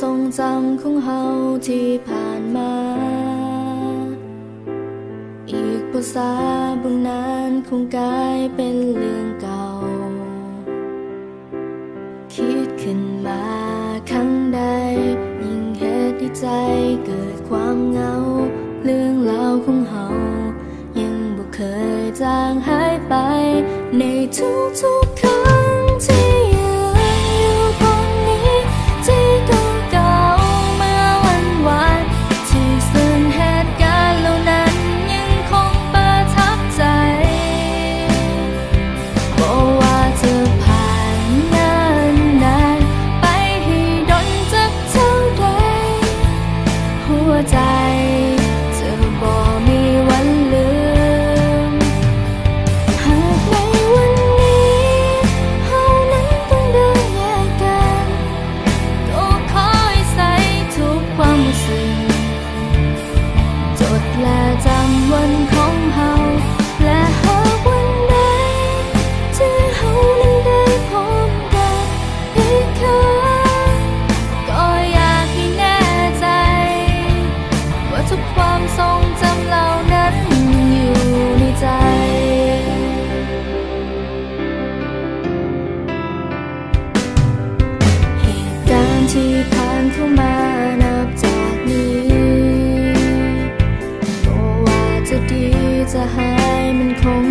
ทรงจำของเฮาที่ผ่านมาอีกภาษาบางนานคงกลายเป็นเรื่องเก่าคิดขึ้นมาครั้งใดยิ่งเหตุที่ใจเกิดความเหงาเรื่องราวของเฮายังบ่เคยจางหายไปในทุกๆครั้งที่ยืนอยู่ตรงนี้ที่เก่าๆเมื่อวันวานที่ซึ่งเหตุการณ์เหล่านั้นยังคงประทับใจบอกว่าจะผ่านนานไปให้ดนจักเท่าใดหัวใจจะบ่มีวันลืมหากในวันนี้เฮานั้นต้องเดินแยกกันก็ขอให้ใส่ทุกความรู้สึกจดและจำวันของเฮาและหากวันใดที่เฮานั้นได้พบกันอีกครั้งก็อยากให้แน่ใจว่าทุกความทรงจำเหล่านั้นอยู่ในใจเหตุการณ์ที่ผ่านเข้ามานับจากนี้ก็ว่าจะดีจะหายมันคง